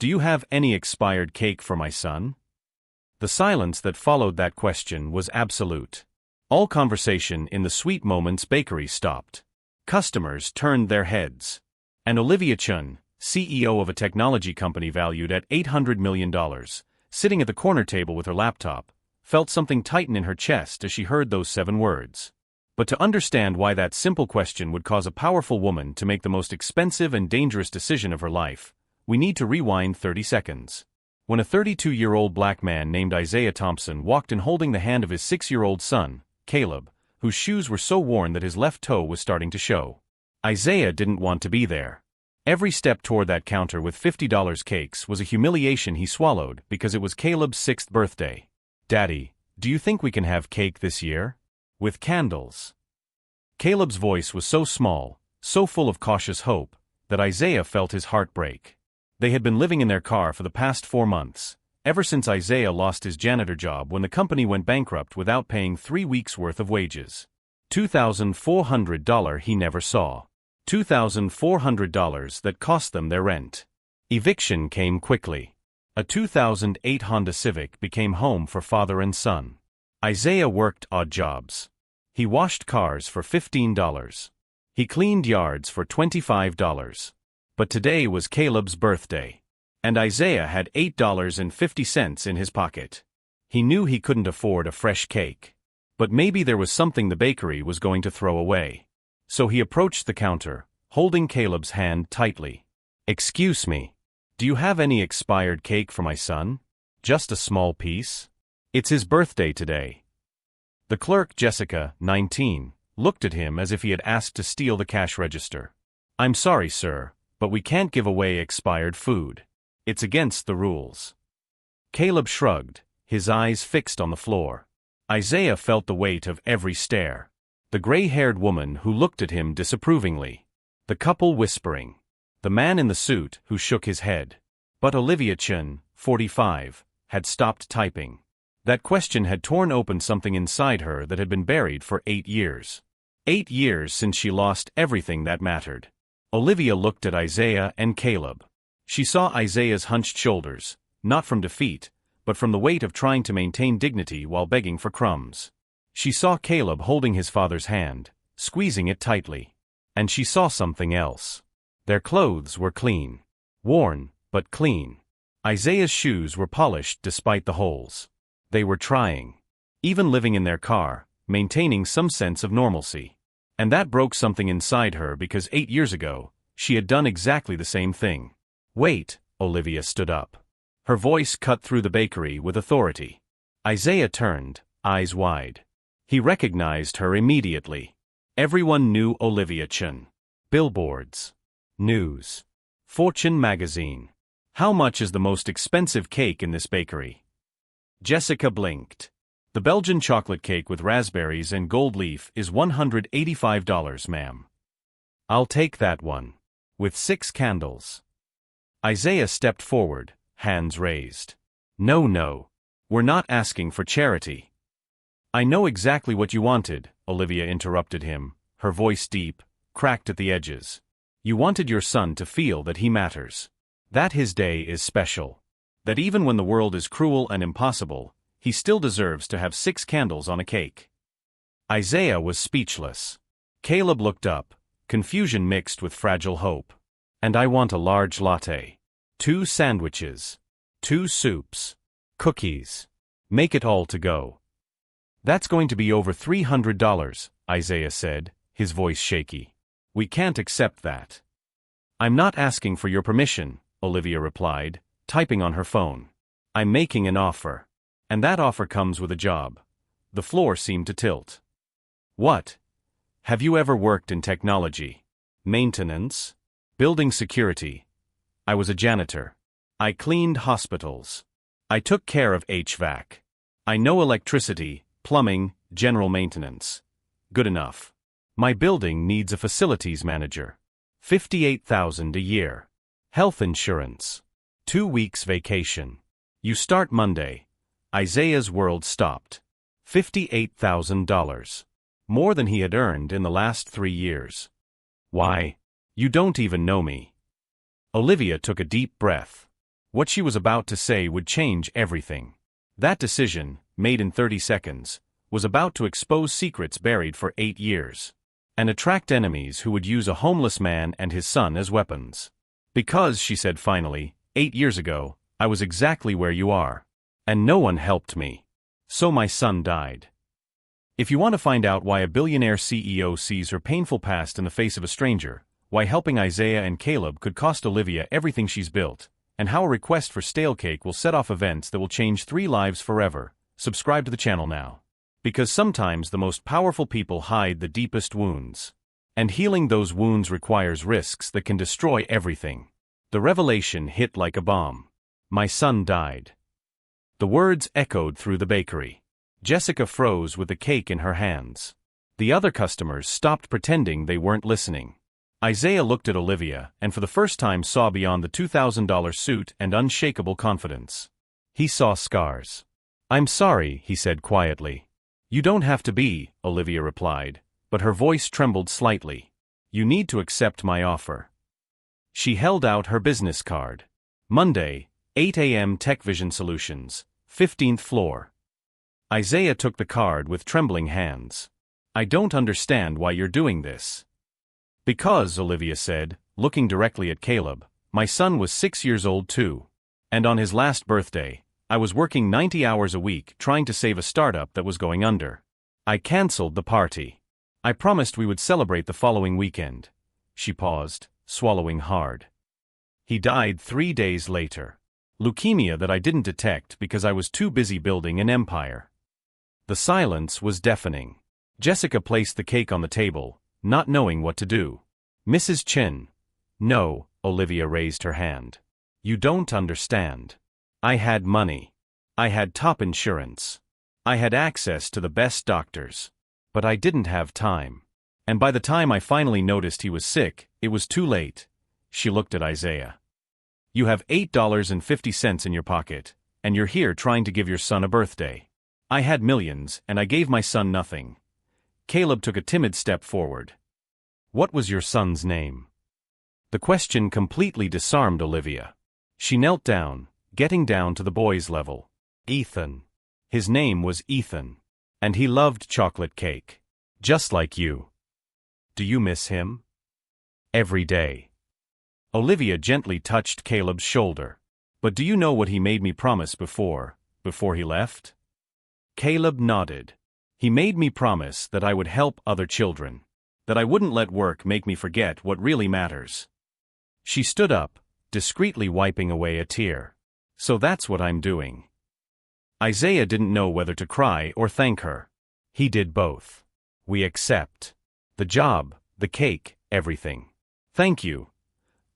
Do you have any expired cake for my son? The silence that followed that question was absolute. All conversation in the Sweet Moments bakery stopped. Customers turned their heads. And Olivia Chun, CEO of a technology company valued at $800 million, sitting at the corner table with her laptop, felt something tighten in her chest as she heard those 7 words. But to understand why that simple question would cause a powerful woman to make the most expensive and dangerous decision of her life, we need to rewind 30 seconds. When a 32-year-old black man named Isaiah Thompson walked in holding the hand of his 6-year-old son, Caleb, whose shoes were so worn that his left toe was starting to show. Isaiah didn't want to be there. Every step toward that counter with $50 cakes was a humiliation he swallowed because it was Caleb's 6th birthday. "Daddy, do you think we can have cake this year? With candles?" Caleb's voice was so small, so full of cautious hope, that Isaiah felt his heart break. They had been living in their car for the past 4 months, ever since Isaiah lost his janitor job when the company went bankrupt without paying 3 weeks' worth of wages. $2,400 he never saw. $2,400 that cost them their rent. Eviction came quickly. A 2008 Honda Civic became home for father and son. Isaiah worked odd jobs. He washed cars for $15. He cleaned yards for $25. But today was Caleb's birthday. And Isaiah had $8.50 in his pocket. He knew he couldn't afford a fresh cake. But maybe there was something the bakery was going to throw away. So he approached the counter, holding Caleb's hand tightly. "Excuse me. Do you have any expired cake for my son? Just a small piece? It's his birthday today." The clerk, Jessica, 19, looked at him as if he had asked to steal the cash register. "I'm sorry, sir, but we can't give away expired food. It's against the rules." Caleb shrugged, his eyes fixed on the floor. Isaiah felt the weight of every stare. The gray-haired woman who looked at him disapprovingly. The couple whispering. The man in the suit who shook his head. But Olivia Chun, 45, had stopped typing. That question had torn open something inside her that had been buried for 8 years. 8 years since she lost everything that mattered. Olivia looked at Isaiah and Caleb. She saw Isaiah's hunched shoulders, not from defeat, but from the weight of trying to maintain dignity while begging for crumbs. She saw Caleb holding his father's hand, squeezing it tightly. And she saw something else. Their clothes were clean. Worn, but clean. Isaiah's shoes were polished despite the holes. They were trying. Even living in their car, maintaining some sense of normalcy. And that broke something inside her because 8 years ago, she had done exactly the same thing. "Wait," Olivia stood up. Her voice cut through the bakery with authority. Isaiah turned, eyes wide. He recognized her immediately. Everyone knew Olivia Chun. Billboards. News. Fortune magazine. "How much is the most expensive cake in this bakery?" Jessica blinked. "The Belgian chocolate cake with raspberries and gold leaf is $185, ma'am." "I'll take that one. With 6 candles." Isaiah stepped forward, hands raised. No, we're not asking for charity." "I know exactly what you wanted," Olivia interrupted him, her voice deep, cracked at the edges. "You wanted your son to feel that he matters. That his day is special. That even when the world is cruel and impossible, he still deserves to have 6 candles on a cake." Isaiah was speechless. Caleb looked up, confusion mixed with fragile hope. "And I want a large latte. 2 sandwiches. 2 soups. Cookies. Make it all to go." "That's going to be over $300, Isaiah said, his voice shaky. "We can't accept that." "I'm not asking for your permission," Olivia replied, typing on her phone. "I'm making an offer. And that offer comes with a job." The floor seemed to tilt. "What? Have you ever worked in technology? Maintenance? Building security? I was a janitor. I cleaned hospitals. I took care of HVAC. I know electricity, plumbing, general maintenance. Good enough. My building needs a facilities manager. $58,000 a year. Health insurance. 2 weeks vacation. You start Monday." Isaiah's world stopped. $58,000. More than he had earned in the last 3 years. "Why? You don't even know me." Olivia took a deep breath. What she was about to say would change everything. That decision, made in 30 seconds, was about to expose secrets buried for 8 years. And attract enemies who would use a homeless man and his son as weapons. Because, she said finally, 8 years ago, I was exactly where you are. And no one helped me. So my son died. If you want to find out why a billionaire CEO sees her painful past in the face of a stranger, why helping Isaiah and Caleb could cost Olivia everything she's built, and how a request for stale cake will set off events that will change 3 lives forever, subscribe to the channel now. Because sometimes the most powerful people hide the deepest wounds. And healing those wounds requires risks that can destroy everything. The revelation hit like a bomb. My son died. The words echoed through the bakery. Jessica froze with the cake in her hands. The other customers stopped pretending they weren't listening. Isaiah looked at Olivia and for the first time saw beyond the $2,000 suit and unshakable confidence. He saw scars. I'm sorry, he said quietly. You don't have to be, Olivia replied, but her voice trembled slightly. You need to accept my offer. She held out her business card. Monday, 8 a.m. Tech Vision Solutions, 15th floor. Isaiah took the card with trembling hands. I don't understand why you're doing this. Because, Olivia said, looking directly at Caleb, my son was 6 years old too. And on his last birthday, I was working 90 hours a week trying to save a startup that was going under. I canceled the party. I promised we would celebrate the following weekend. She paused, swallowing hard. He died 3 days later. Leukemia that I didn't detect because I was too busy building an empire. The silence was deafening. Jessica placed the cake on the table, not knowing what to do. Mrs. Chin. No, Olivia raised her hand. You don't understand. I had money. I had top insurance. I had access to the best doctors. But I didn't have time. And by the time I finally noticed he was sick, it was too late. She looked at Isaiah. You have $8.50 in your pocket, and you're here trying to give your son a birthday. I had millions, and I gave my son nothing. Caleb took a timid step forward. What was your son's name? The question completely disarmed Olivia. She knelt down, getting down to the boy's level. Ethan. His name was Ethan. And he loved chocolate cake. Just like you. Do you miss him? Every day. Olivia gently touched Caleb's shoulder. But do you know what he made me promise before he left? Caleb nodded. He made me promise that I would help other children. That I wouldn't let work make me forget what really matters. She stood up, discreetly wiping away a tear. So that's what I'm doing. Isaiah didn't know whether to cry or thank her. He did both. We accept. The job, the cake, everything. Thank you.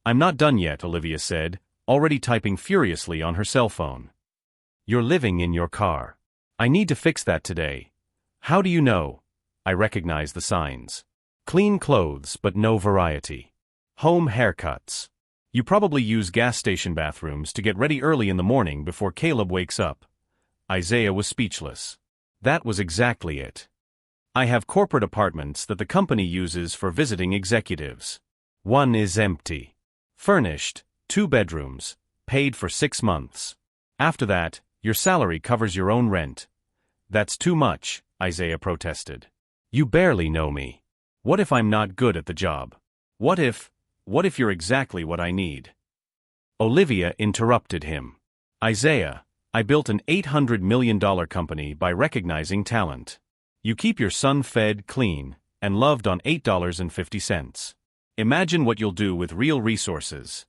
I'm not done yet, Olivia said, already typing furiously on her cell phone. You're living in your car. I need to fix that today. How do you know? I recognize the signs. Clean clothes but no variety. Home haircuts. You probably use gas station bathrooms to get ready early in the morning before Caleb wakes up. Isaiah was speechless. That was exactly it. I have corporate apartments that the company uses for visiting executives. One is empty. Furnished, 2 bedrooms, paid for 6 months. After that, your salary covers your own rent. That's too much, Isaiah protested. You barely know me. What if I'm not good at the job? What if you're exactly what I need? Olivia interrupted him. Isaiah, I built an $800 million company by recognizing talent. You keep your son fed, clean, and loved on $8.50. Imagine what you'll do with real resources.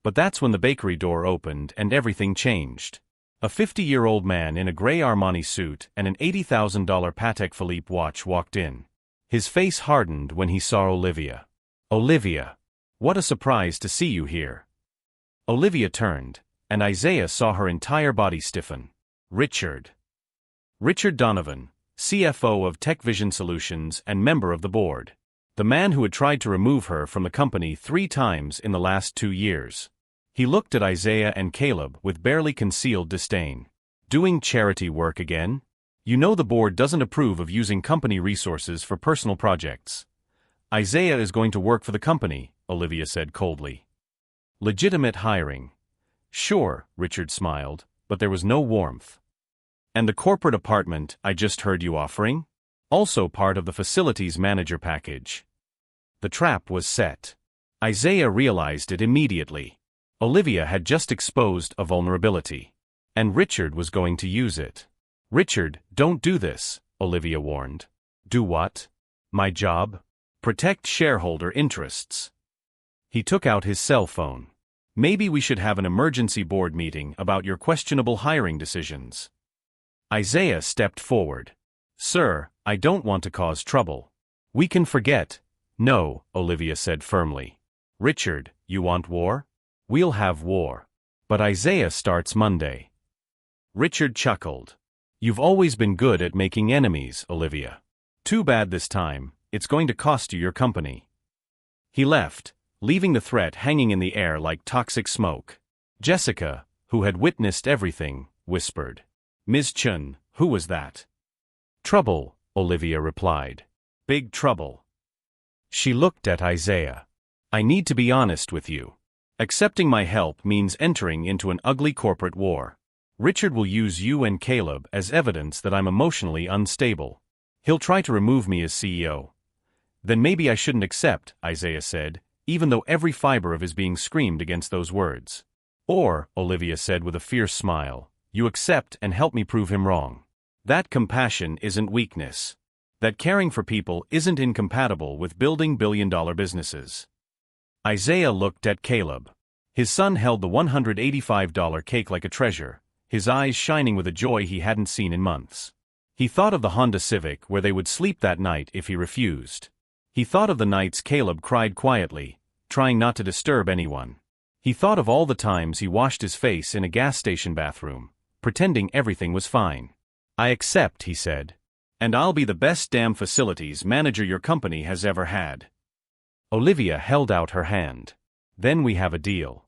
But that's when the bakery door opened and everything changed. A 50-year-old man in a gray Armani suit and an $80,000 Patek Philippe watch walked in. His face hardened when he saw Olivia. Olivia, what a surprise to see you here. Olivia turned, and Isaiah saw her entire body stiffen. Richard Donovan, CFO of Tech Vision Solutions and member of the board. The man who had tried to remove her from the company 3 times in the last 2 years. He looked at Isaiah and Caleb with barely concealed disdain. Doing charity work again? You know the board doesn't approve of using company resources for personal projects. Isaiah is going to work for the company, Olivia said coldly. Legitimate hiring. Sure, Richard smiled, but there was no warmth. And the corporate apartment I just heard you offering? Also part of the facilities manager package. The trap was set. Isaiah realized it immediately. Olivia had just exposed a vulnerability. And Richard was going to use it. Richard, don't do this, Olivia warned. Do what? My job? Protect shareholder interests. He took out his cell phone. Maybe we should have an emergency board meeting about your questionable hiring decisions. Isaiah stepped forward. Sir, I don't want to cause trouble. We can forget. No, Olivia said firmly. Richard, you want war? We'll have war. But Isaiah starts Monday. Richard chuckled. You've always been good at making enemies, Olivia. Too bad this time, it's going to cost you your company. He left, leaving the threat hanging in the air like toxic smoke. Jessica, who had witnessed everything, whispered. Ms. Chun, who was that? Trouble, Olivia replied. Big trouble. She looked at Isaiah. I need to be honest with you. Accepting my help means entering into an ugly corporate war. Richard will use you and Caleb as evidence that I'm emotionally unstable. He'll try to remove me as CEO. Then maybe I shouldn't accept, Isaiah said, even though every fiber of his being screamed against those words. Or, Olivia said with a fierce smile, you accept and help me prove him wrong. That compassion isn't weakness. That caring for people isn't incompatible with building billion-dollar businesses. Isaiah looked at Caleb. His son held the $185 cake like a treasure, his eyes shining with a joy he hadn't seen in months. He thought of the Honda Civic where they would sleep that night if he refused. He thought of the nights Caleb cried quietly, trying not to disturb anyone. He thought of all the times he washed his face in a gas station bathroom, pretending everything was fine. I accept, he said. And I'll be the best damn facilities manager your company has ever had. Olivia held out her hand. Then we have a deal.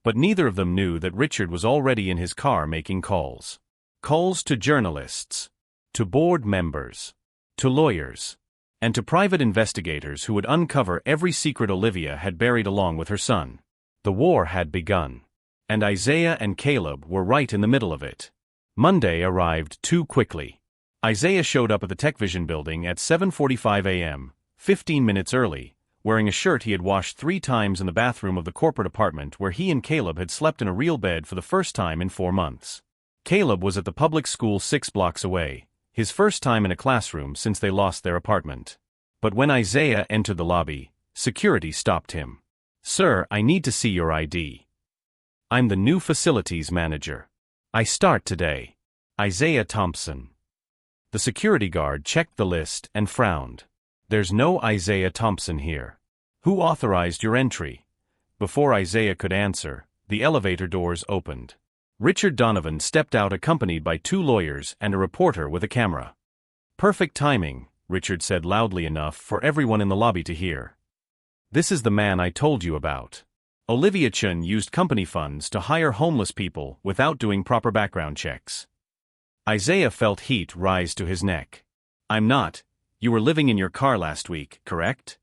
But neither of them knew that Richard was already in his car making calls. Calls to journalists, to board members, to lawyers, and to private investigators who would uncover every secret Olivia had buried along with her son. The war had begun. And Isaiah and Caleb were right in the middle of it. Monday arrived too quickly. Isaiah showed up at the TechVision building at 7:45 a.m., 15 minutes early, wearing a shirt he had washed 3 times in the bathroom of the corporate apartment where he and Caleb had slept in a real bed for the first time in 4 months. Caleb was at the public school 6 blocks away, his first time in a classroom since they lost their apartment. But when Isaiah entered the lobby, security stopped him. Sir, I need to see your ID. I'm the new facilities manager. I start today. Isaiah Thompson. The security guard checked the list and frowned. There's no Isaiah Thompson here. Who authorized your entry? Before Isaiah could answer, the elevator doors opened. Richard Donovan stepped out accompanied by 2 lawyers and a reporter with a camera. Perfect timing, Richard said loudly enough for everyone in the lobby to hear. This is the man I told you about. Olivia Chun used company funds to hire homeless people without doing proper background checks. Isaiah felt heat rise to his neck. I'm not. You were living in your car last week, correct?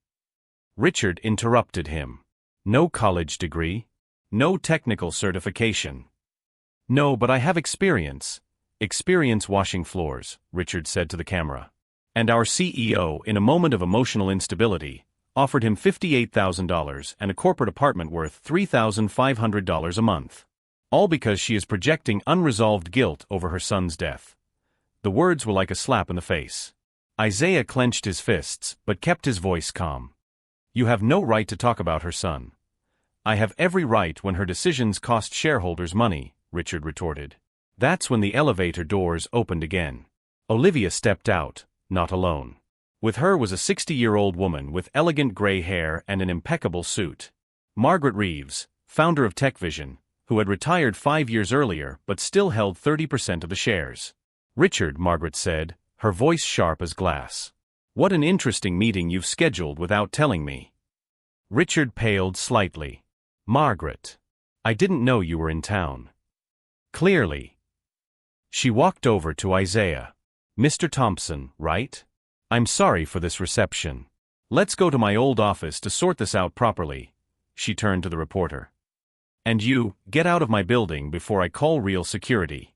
Richard interrupted him. No college degree? No technical certification? No, but I have experience. Experience washing floors, Richard said to the camera. And our CEO, in a moment of emotional instability, offered him $58,000 and a corporate apartment worth $3,500 a month. All because she is projecting unresolved guilt over her son's death. The words were like a slap in the face. Isaiah clenched his fists, but kept his voice calm. You have no right to talk about her son. I have every right when her decisions cost shareholders money, Richard retorted. That's when the elevator doors opened again. Olivia stepped out, not alone. With her was a 60-year-old woman with elegant gray hair and an impeccable suit. Margaret Reeves, founder of TechVision, who had retired 5 years earlier but still held 30% of the shares. Richard, Margaret said, her voice sharp as glass. What an interesting meeting you've scheduled without telling me. Richard paled slightly. Margaret. I didn't know you were in town. Clearly. She walked over to Isaiah. Mr. Thompson, right? I'm sorry for this reception. Let's go to my old office to sort this out properly. She turned to the reporter. And you, get out of my building before I call real security.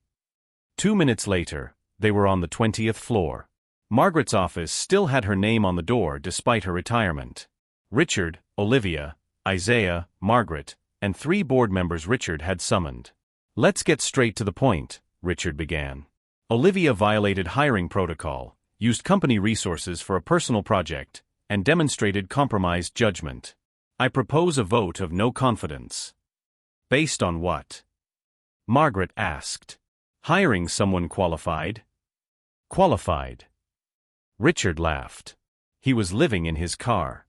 2 minutes later, they were on the 20th floor. Margaret's office still had her name on the door despite her retirement. Richard, Olivia, Isaiah, Margaret, and 3 board members Richard had summoned. Let's get straight to the point, Richard began. Olivia violated hiring protocol, used company resources for a personal project, and demonstrated compromised judgment. I propose a vote of no confidence. Based on what? Margaret asked. Hiring someone qualified? Qualified. Richard laughed. He was living in his car.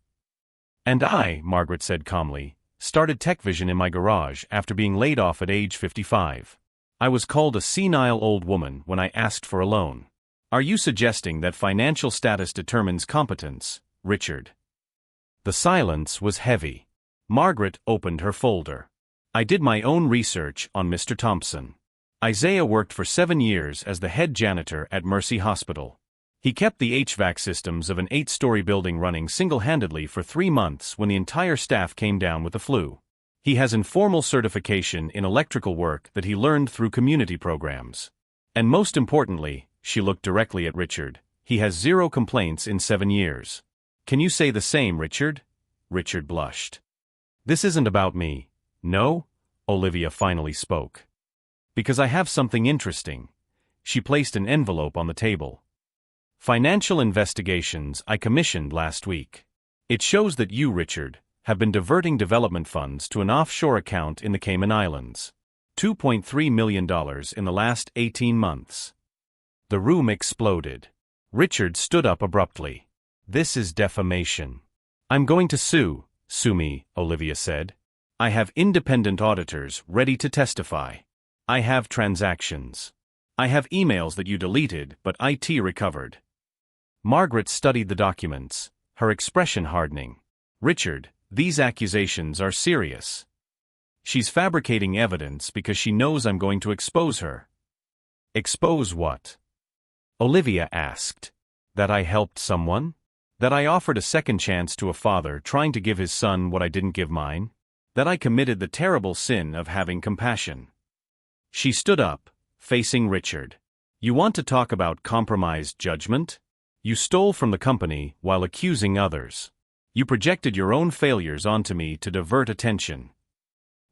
And I, Margaret said calmly, started TechVision in my garage after being laid off at age 55. I was called a senile old woman when I asked for a loan. Are you suggesting that financial status determines competence, Richard? The silence was heavy. Margaret opened her folder. I did my own research on Mr. Thompson. Isaiah worked for 7 years as the head janitor at Mercy Hospital. He kept the HVAC systems of an 8-story building running single-handedly for 3 months when the entire staff came down with the flu. He has informal certification in electrical work that he learned through community programs. And most importantly, she looked directly at Richard, he has 0 complaints in 7 years. Can you say the same, Richard? Richard blushed. This isn't about me. No? Olivia finally spoke. Because I have something interesting. She placed an envelope on the table. Financial investigations I commissioned last week. It shows that you, Richard, have been diverting development funds to an offshore account in the Cayman Islands. $2.3 million in the last 18 months. The room exploded. Richard stood up abruptly. This is defamation. I'm going to sue me, Olivia said. I have independent auditors ready to testify. I have transactions. I have emails that you deleted but IT recovered. Margaret studied the documents, her expression hardening. Richard, these accusations are serious. She's fabricating evidence because she knows I'm going to expose her. Expose what? Olivia asked. That I helped someone? That I offered a second chance to a father trying to give his son what I didn't give mine? That I committed the terrible sin of having compassion. She stood up, facing Richard. You want to talk about compromised judgment? You stole from the company while accusing others. You projected your own failures onto me to divert attention.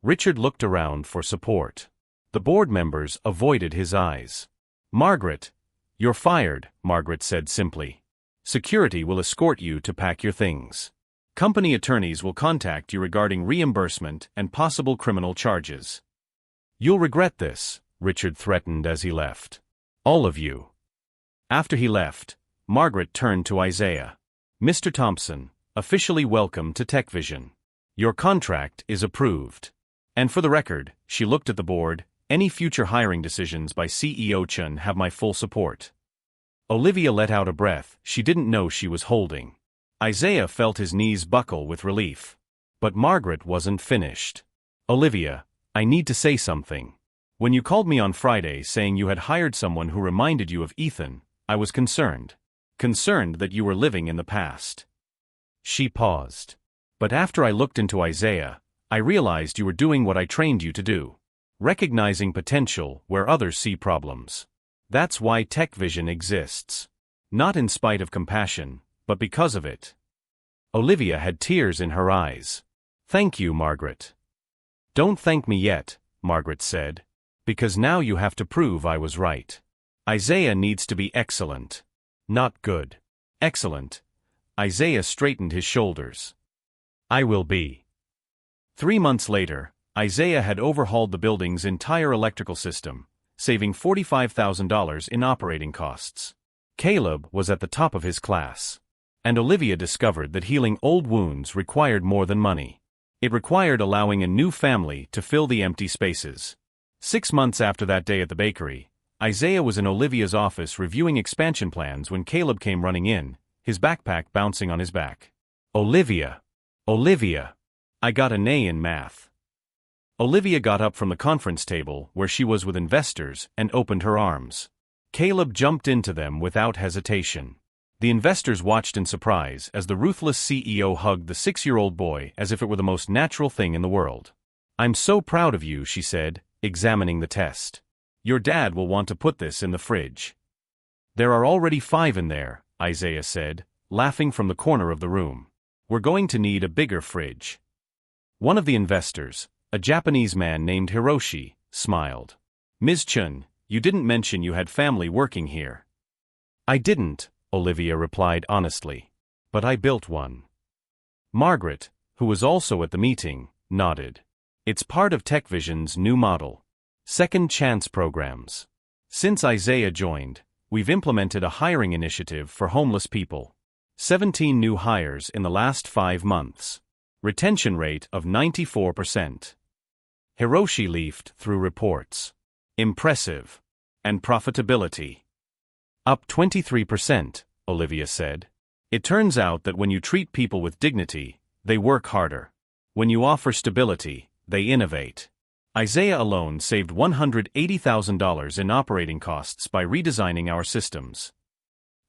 Richard looked around for support. The board members avoided his eyes. Margaret, you're fired, Margaret said simply. Security will escort you to pack your things. Company attorneys will contact you regarding reimbursement and possible criminal charges. You'll regret this, Richard threatened as he left. All of you. After he left, Margaret turned to Isaiah. Mr. Thompson, officially welcome to TechVision. Your contract is approved. And for the record, she looked at the board, any future hiring decisions by CEO Chun have my full support. Olivia let out a breath she didn't know she was holding. Isaiah felt his knees buckle with relief. But Margaret wasn't finished. Olivia, I need to say something. When you called me on Friday saying you had hired someone who reminded you of Ethan, I was concerned. Concerned that you were living in the past. She paused. But after I looked into Isaiah, I realized you were doing what I trained you to do. Recognizing potential where others see problems. That's why TechVision exists. Not in spite of compassion, but because of it. Olivia had tears in her eyes. Thank you, Margaret. Don't thank me yet, Margaret said. Because now you have to prove I was right. Isaiah needs to be excellent. Not good. Excellent. Isaiah straightened his shoulders. I will be. 3 months later, Isaiah had overhauled the building's entire electrical system, saving $45,000 in operating costs. Caleb was at the top of his class. And Olivia discovered that healing old wounds required more than money. It required allowing a new family to fill the empty spaces. 6 months after that day at the bakery, Isaiah was in Olivia's office reviewing expansion plans when Caleb came running in, his backpack bouncing on his back. Olivia! Olivia! I got an A in math. Olivia got up from the conference table where she was with investors and opened her arms. Caleb jumped into them without hesitation. The investors watched in surprise as the ruthless CEO hugged the 6-year-old boy as if it were the most natural thing in the world. "I'm so proud of you," she said, examining the test. "Your dad will want to put this in the fridge." "There are already 5 in there," Isaiah said, laughing from the corner of the room. "We're going to need a bigger fridge." One of the investors, a Japanese man named Hiroshi, smiled. "Ms. Chun, you didn't mention you had family working here." "I didn't," Olivia replied honestly. "But I built one." Margaret, who was also at the meeting, nodded. "It's part of TechVision's new model. Second chance programs. Since Isaiah joined, we've implemented a hiring initiative for homeless people. 17 new hires in the last 5 months. Retention rate of 94%. Hiroshi leafed through reports. Impressive. And profitability. Up 23%, Olivia said. It turns out that when you treat people with dignity, they work harder. When you offer stability, they innovate. Isaiah alone saved $180,000 in operating costs by redesigning our systems."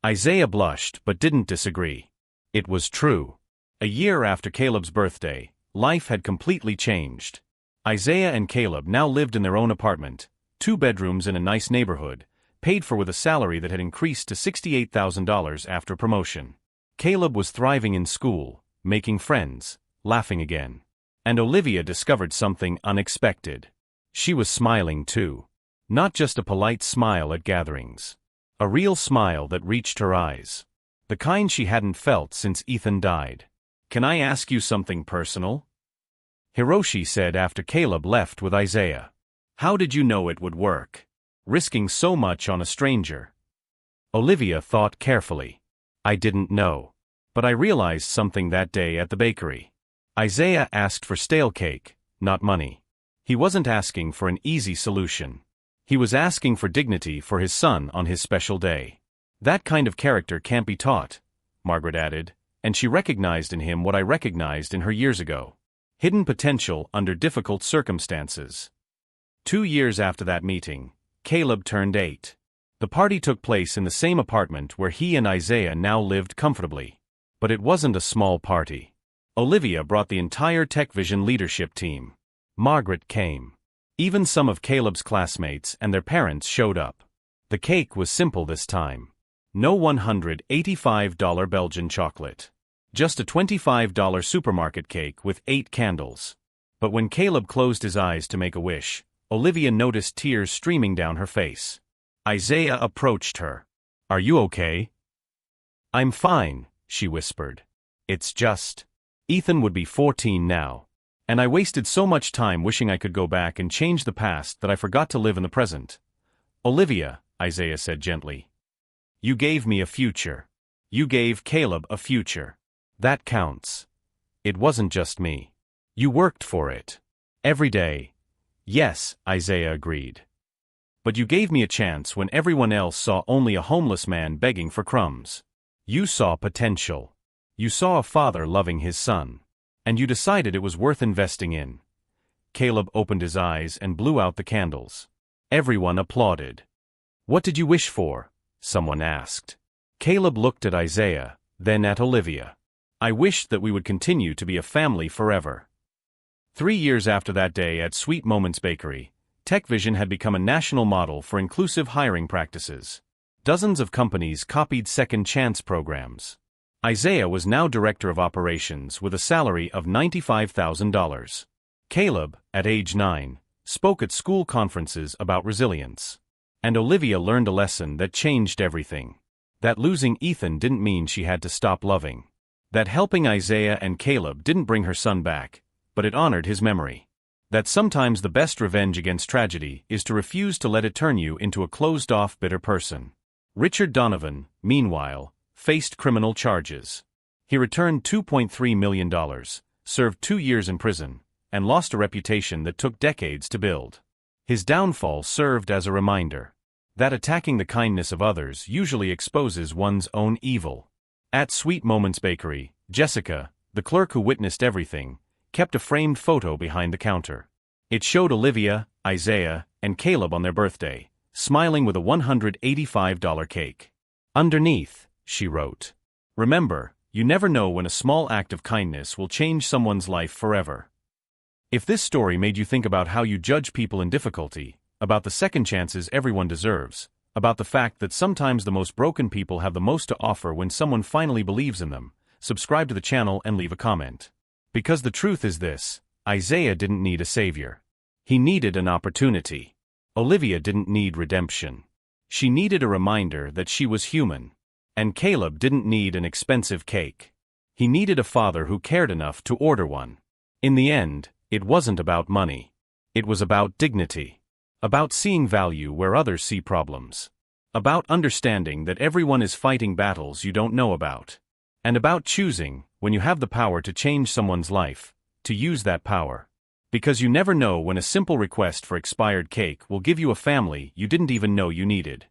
Isaiah blushed but didn't disagree. It was true. A year after Caleb's birthday, life had completely changed. Isaiah and Caleb now lived in their own apartment, 2 bedrooms in a nice neighborhood, paid for with a salary that had increased to $68,000 after promotion. Caleb was thriving in school, making friends, laughing again. And Olivia discovered something unexpected. She was smiling too. Not just a polite smile at gatherings. A real smile that reached her eyes. The kind she hadn't felt since Ethan died. "Can I ask you something personal?" Hiroshi said after Caleb left with Isaiah. "How did you know it would work? Risking so much on a stranger." Olivia thought carefully. "I didn't know. But I realized something that day at the bakery. Isaiah asked for stale cake, not money. He wasn't asking for an easy solution. He was asking for dignity for his son on his special day. That kind of character can't be taught," Margaret added, and she recognized in him what I recognized in her years ago. Hidden potential under difficult circumstances. 2 years after that meeting, Caleb turned 8. The party took place in the same apartment where he and Isaiah now lived comfortably. But it wasn't a small party. Olivia brought the entire TechVision leadership team. Margaret came. Even some of Caleb's classmates and their parents showed up. The cake was simple this time. No $185 Belgian chocolate. Just a $25 supermarket cake with 8 candles. But when Caleb closed his eyes to make a wish, Olivia noticed tears streaming down her face. Isaiah approached her. "Are you okay?" "I'm fine," she whispered. "It's just... Ethan would be 14 now. And I wasted so much time wishing I could go back and change the past that I forgot to live in the present." "Olivia," Isaiah said gently. "You gave me a future. You gave Caleb a future. That counts. It wasn't just me. You worked for it. Every day." "Yes," Isaiah agreed. "But you gave me a chance when everyone else saw only a homeless man begging for crumbs. You saw potential. You saw a father loving his son. And you decided it was worth investing in." Caleb opened his eyes and blew out the candles. Everyone applauded. "What did you wish for?" someone asked. Caleb looked at Isaiah, then at Olivia. "I wished that we would continue to be a family forever." 3 years after that day at Sweet Moments Bakery, TechVision had become a national model for inclusive hiring practices. Dozens of companies copied second chance programs. Isaiah was now director of operations with a salary of $95,000. Caleb, at age 9, spoke at school conferences about resilience. And Olivia learned a lesson that changed everything. That losing Ethan didn't mean she had to stop loving. That helping Isaiah and Caleb didn't bring her son back, but it honored his memory. That sometimes the best revenge against tragedy is to refuse to let it turn you into a closed-off, bitter person. Richard Donovan, meanwhile, faced criminal charges. He returned $2.3 million, served 2 years in prison, and lost a reputation that took decades to build. His downfall served as a reminder that attacking the kindness of others usually exposes one's own evil. At Sweet Moments Bakery, Jessica, the clerk who witnessed everything, kept a framed photo behind the counter. It showed Olivia, Isaiah, and Caleb on their birthday, smiling with a $185 cake. Underneath, she wrote, "Remember, you never know when a small act of kindness will change someone's life forever." If this story made you think about how you judge people in difficulty, about the second chances everyone deserves, about the fact that sometimes the most broken people have the most to offer when someone finally believes in them, subscribe to the channel and leave a comment. Because the truth is this: Isaiah didn't need a savior. He needed an opportunity. Olivia didn't need redemption. She needed a reminder that she was human. And Caleb didn't need an expensive cake. He needed a father who cared enough to order one. In the end, it wasn't about money. It was about dignity. About seeing value where others see problems. About understanding that everyone is fighting battles you don't know about. And about choosing, when you have the power to change someone's life, to use that power. Because you never know when a simple request for expired cake will give you a family you didn't even know you needed.